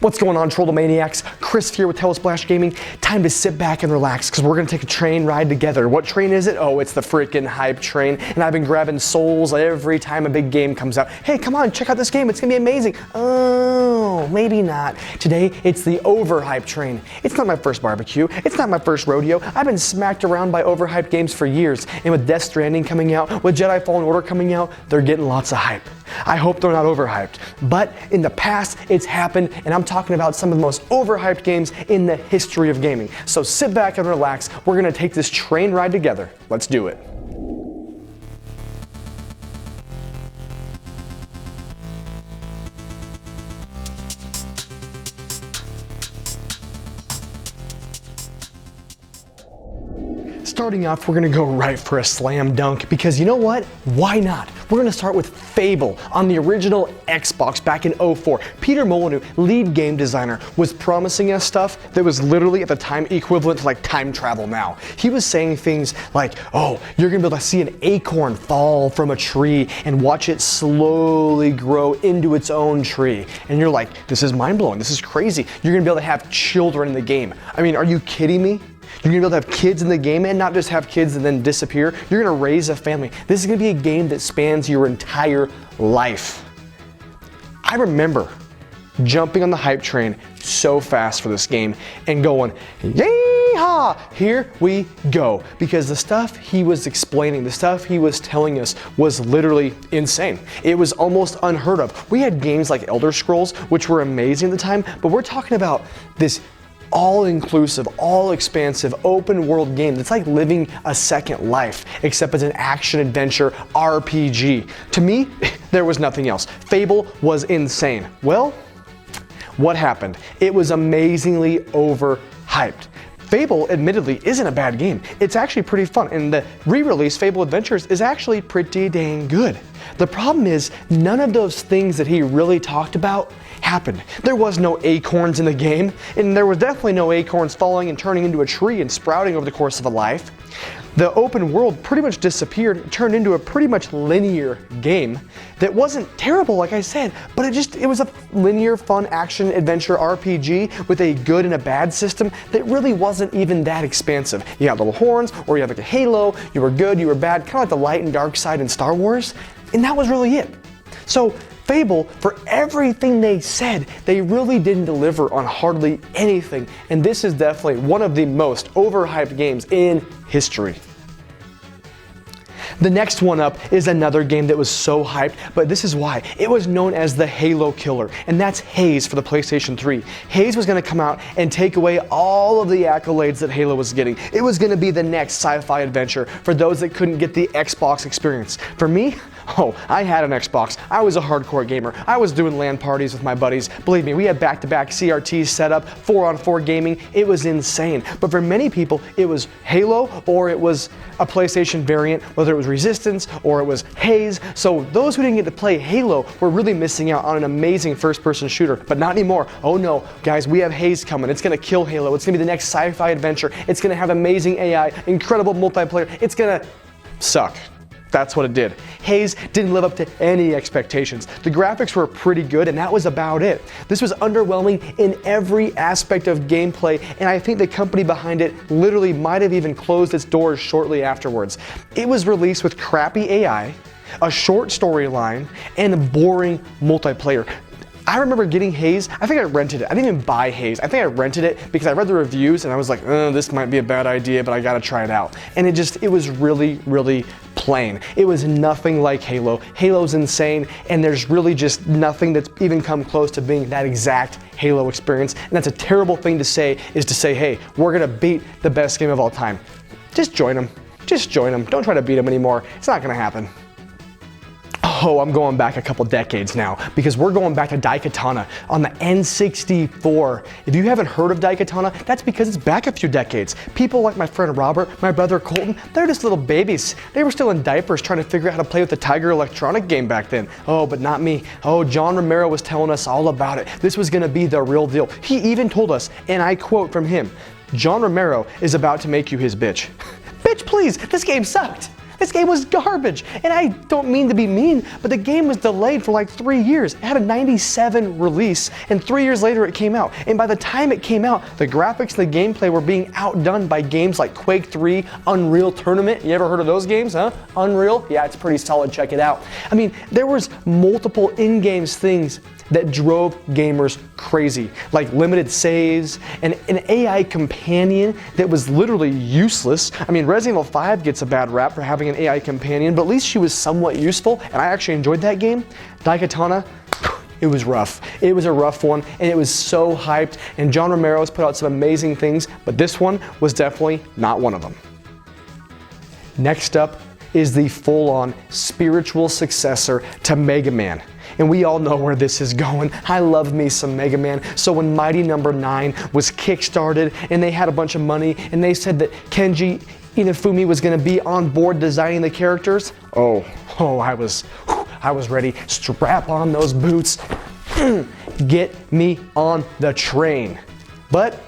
What's going on, Trollomaniacs? Chris here with telesplashgaming. Time to sit back and relax because we're going to take a train ride together. What train is it? Oh, it's the freaking hype train. And I've been grabbing souls every time a big game comes out. Hey, come on, check out this game. It's going to be amazing. Oh, maybe not. Today, it's the Overhyped train. It's not my first barbecue. It's not my first rodeo. I've been smacked around by overhyped games for years. And with Death Stranding coming out, with Jedi Fallen Order coming out, they're getting lots of hype. I hope they're not overhyped. But in the past, it's happened, and I'm talking about some of the most overhyped games in the history of gaming. So sit back and relax. We're gonna take this train ride together. Let's do it. Starting off, we're gonna go right for a slam dunk because you know what? Why not? We're gonna start with Fable on the original Xbox back in '04. Peter Molyneux, lead game designer, was promising us stuff that was literally at the time equivalent to like time travel now. He was saying things like, oh, you're gonna be able to see an acorn fall from a tree and watch it slowly grow into its own tree. And you're like, this is mind blowing, this is crazy. You're gonna be able to have children in the game. I mean, are you kidding me? You're gonna be able to have kids in the game and not just have kids and then disappear. You're gonna raise a family. This is gonna be a game that spans your entire life. I remember jumping on the hype train so fast for this game and going, yee-haw, here we go. Because the stuff he was explaining, the stuff he was telling us was literally insane. It was almost unheard of. We had games like Elder Scrolls, which were amazing at the time, but we're talking about this all-inclusive, all-expansive, open-world game that's like living a second life, except as an action-adventure RPG. To me, there was nothing else. Fable was insane. Well, what happened? It was amazingly overhyped. Fable, admittedly, isn't a bad game. It's actually pretty fun, and the re-release, Fable Adventures, is actually pretty dang good. The problem is, none of those things that he really talked about happened. There was no acorns in the game, and there was definitely no acorns falling and turning into a tree and sprouting over the course of a life. The open world pretty much disappeared, turned into a pretty much linear game that wasn't terrible, like I said, but it was a linear, fun action adventure RPG with a good and a bad system that really wasn't even that expansive. You had little horns, or you had like a halo, you were good, you were bad, kind of like the light and dark side in Star Wars, and that was really it. So Fable, for everything they said, they really didn't deliver on hardly anything, and this is definitely one of the most overhyped games in history. The next one up is another game that was so hyped, but this is why. It was known as the Halo killer, and that's Haze for the PlayStation 3. Haze was going to come out and take away all of the accolades that Halo was getting. It was going to be the next sci-fi adventure for those that couldn't get the Xbox experience. For me, oh, I had an Xbox. I was a hardcore gamer. I was doing LAN parties with my buddies. Believe me, we had back-to-back CRTs set up, 4-on-4 gaming. It was insane. But for many people, it was Halo or it was a PlayStation variant, whether it was Resistance or it was Haze. So those who didn't get to play Halo were really missing out on an amazing first-person shooter, but not anymore. Oh no, guys, we have Haze coming. It's gonna kill Halo. It's gonna be the next sci-fi adventure. It's gonna have amazing AI, incredible multiplayer. It's gonna suck. That's what it did. Haze didn't live up to any expectations. The graphics were pretty good, and that was about it. This was underwhelming in every aspect of gameplay, and I think the company behind it literally might have even closed its doors shortly afterwards. It was released with crappy AI, a short storyline, and a boring multiplayer. I remember getting Haze. I think I rented it. I didn't even buy Haze. I think I rented it because I read the reviews and I was like, this might be a bad idea, but I gotta try it out. And it was really, really plain. It was nothing like Halo. Halo's insane, and there's really just nothing that's even come close to being that exact Halo experience. And that's a terrible thing to say, is to say, hey, we're gonna beat the best game of all time. Just join them. Just join them. Don't try to beat them anymore. It's not gonna happen. Oh, I'm going back a couple decades now because we're going back to Daikatana on the N64. If you haven't heard of Daikatana, that's because it's back a few decades. People like my friend Robert, my brother Colton, they're just little babies. They were still in diapers trying to figure out how to play with the Tiger Electronic game back then. Oh, but not me. Oh, John Romero was telling us all about it. This was gonna be the real deal. He even told us, and I quote from him, John Romero is about to make you his bitch. Bitch, please, this game sucked. This game was garbage. And I don't mean to be mean, but the game was delayed for like 3 years. It had a 97 release, and 3 years later it came out. And by the time it came out, the graphics and the gameplay were being outdone by games like Quake 3, Unreal Tournament. You ever heard of those games, huh? Unreal? Yeah, it's pretty solid. Check it out. I mean, there was multiple in-game things that drove gamers crazy, like limited saves and an AI companion that was literally useless. I mean, Resident Evil 5 gets a bad rap for having an AI companion, but at least she was somewhat useful, and I actually enjoyed that game. Daikatana, it was rough. It was a rough one, and it was so hyped, and John Romero's put out some amazing things, but this one was definitely not one of them. Next up is the full-on spiritual successor to Mega Man. And we all know where this is going. I love me some Mega Man. So when Mighty No. 9 was kickstarted and they had a bunch of money and they said that Kenji Inafune was gonna be on board designing the characters, I was ready. Strap on those boots. Get me on the train. But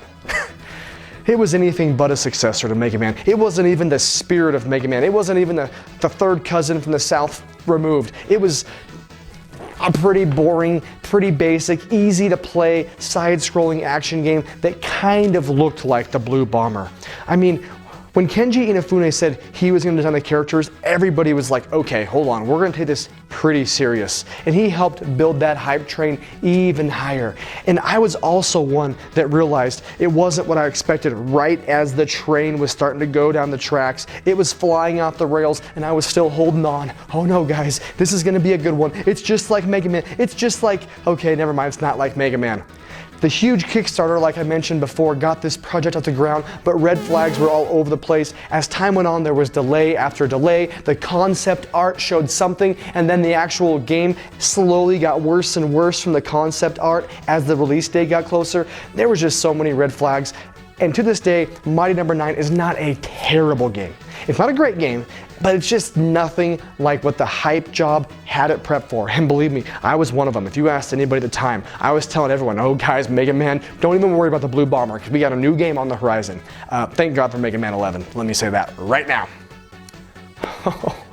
it was anything but a successor to Mega Man. It wasn't even the spirit of Mega Man. It wasn't even the third cousin from the south removed. It was a pretty boring, pretty basic, easy to play, side-scrolling action game that kind of looked like the Blue Bomber. I mean, when Kenji Inafune said he was going to design the characters, everybody was like, okay, hold on, we're going to take this pretty serious. And he helped build that hype train even higher. And I was also one that realized it wasn't what I expected right as the train was starting to go down the tracks. It was flying off the rails and I was still holding on. Oh no, guys, this is going to be a good one. It's just like Mega Man. It's just like, okay, never mind, it's not like Mega Man. The huge Kickstarter, like I mentioned before, got this project off the ground, but red flags were all over the place. As time went on, there was delay after delay. The concept art showed something, and then the actual game slowly got worse and worse from the concept art as the release date got closer. There was just so many red flags. And to this day, Mighty No. 9 is not a terrible game. It's not a great game, but it's just nothing like what the hype job had it prepped for. And believe me, I was one of them. If you asked anybody at the time, I was telling everyone, oh guys, Mega Man, don't even worry about the Blue Bomber because we got a new game on the horizon. Thank God for Mega Man 11. Let me say that right now. Oh,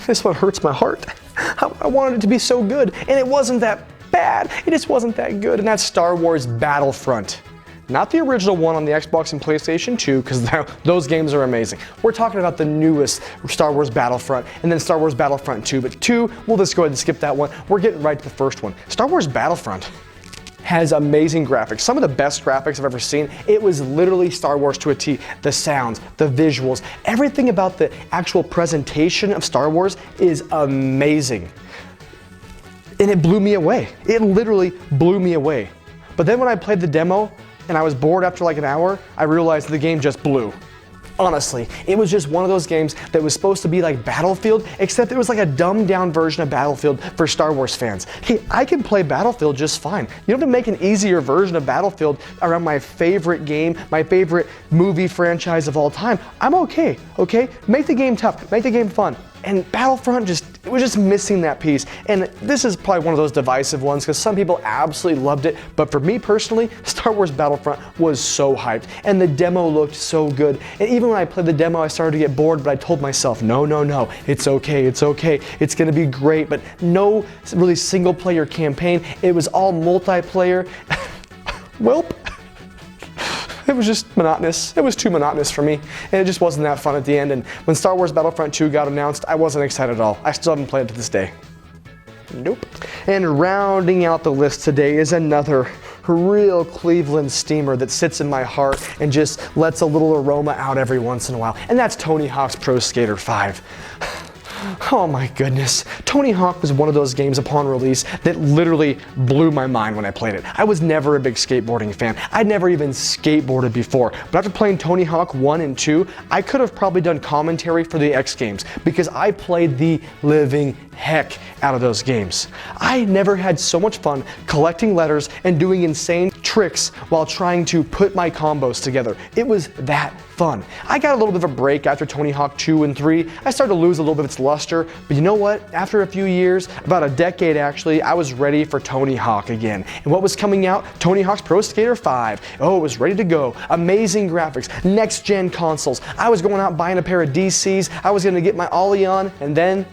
this one hurts my heart. I wanted it to be so good, and it wasn't that bad. It just wasn't that good, and that's Star Wars Battlefront. Not the original one on the Xbox and PlayStation 2, because those games are amazing. We're talking about the newest Star Wars Battlefront, and then Star Wars Battlefront 2. But 2, we'll just go ahead and skip that one. We're getting right to the first one. Star Wars Battlefront has amazing graphics, some of the best graphics I've ever seen. It was literally Star Wars to a T. The sounds, the visuals, everything about the actual presentation of Star Wars is amazing. And it blew me away. It literally blew me away. But then when I played the demo, and I was bored after like an hour, I realized the game just blew. Honestly, it was just one of those games that was supposed to be like Battlefield, except it was like a dumbed down version of Battlefield for Star Wars fans. Hey, I can play Battlefield just fine. You don't have to make an easier version of Battlefield around my favorite game, my favorite movie franchise of all time. I'm okay, okay? Make the game tough, make the game fun. And Battlefront it was just missing that piece. And this is probably one of those divisive ones because some people absolutely loved it. But for me personally, Star Wars Battlefront was so hyped. And the demo looked so good. And even when I played the demo, I started to get bored, but I told myself, no, it's okay, it's okay. It's gonna be great. But no really single player campaign. It was all multiplayer. Welp. It was just monotonous. It was too monotonous for me, and it just wasn't that fun at the end. And when Star Wars Battlefront 2 got announced, I wasn't excited at all. I still haven't played it to this day. Nope. And rounding out the list today is another real Cleveland steamer that sits in my heart and just lets a little aroma out every once in a while, and that's Tony Hawk's Pro Skater 5. Oh my goodness. Tony Hawk was one of those games upon release that literally blew my mind when I played it. I was never a big skateboarding fan. I'd never even skateboarded before. But after playing Tony Hawk 1 and 2, I could have probably done commentary for the X Games because I played the living heck out of those games. I never had so much fun collecting letters and doing insane tricks while trying to put my combos together. It was that fun. I got a little bit of a break after Tony Hawk 2 and 3. I started to lose a little bit of its luster, but you know what? After a few years, about a decade actually, I was ready for Tony Hawk again. And what was coming out? Tony Hawk's Pro Skater 5. Oh, it was ready to go. Amazing graphics, next gen consoles. I was going out buying a pair of DCs. I was gonna get my Ollie on, and then,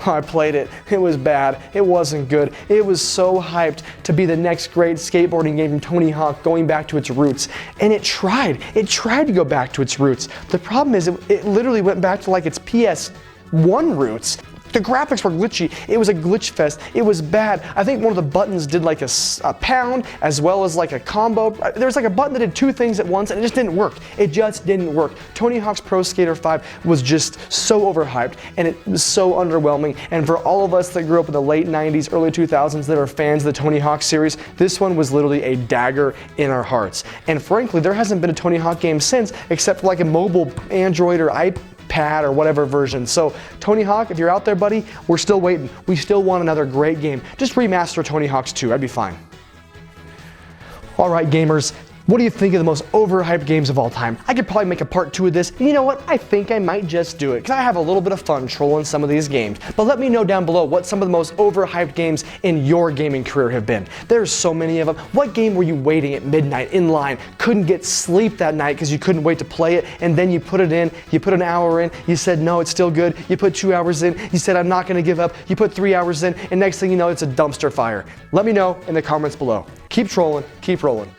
I played it. It was bad. It wasn't good. It was so hyped to be the next great skateboarding game from Tony Hawk going back to its roots. And it tried. It tried to go back to its roots. The problem is it literally went back to like its PS1 roots. The graphics were glitchy. It was a glitch fest. It was bad. I think one of the buttons did like a pound as well as like a combo. There was like a button that did two things at once and it just didn't work. It just didn't work. Tony Hawk's Pro Skater 5 was just so overhyped and it was so underwhelming. And for all of us that grew up in the late 90s, early 2000s that are fans of the Tony Hawk series, this one was literally a dagger in our hearts. And frankly, there hasn't been a Tony Hawk game since except for like a mobile Android or iPad or whatever version. So Tony Hawk, if you're out there, buddy, we're still waiting. We still want another great game. Just remaster Tony Hawk's 2, I'd be fine. All right, gamers. What do you think of the most overhyped games of all time? I could probably make a part 2 of this, and you know what? I think I might just do it, because I have a little bit of fun trolling some of these games. But let me know down below what some of the most overhyped games in your gaming career have been. There's so many of them. What game were you waiting at midnight in line, couldn't get sleep that night because you couldn't wait to play it, and then you put it in, you put an hour in, you said no, it's still good, you put 2 hours in, you said I'm not going to give up, you put 3 hours in, and next thing you know, it's a dumpster fire. Let me know in the comments below. Keep trolling, keep rolling.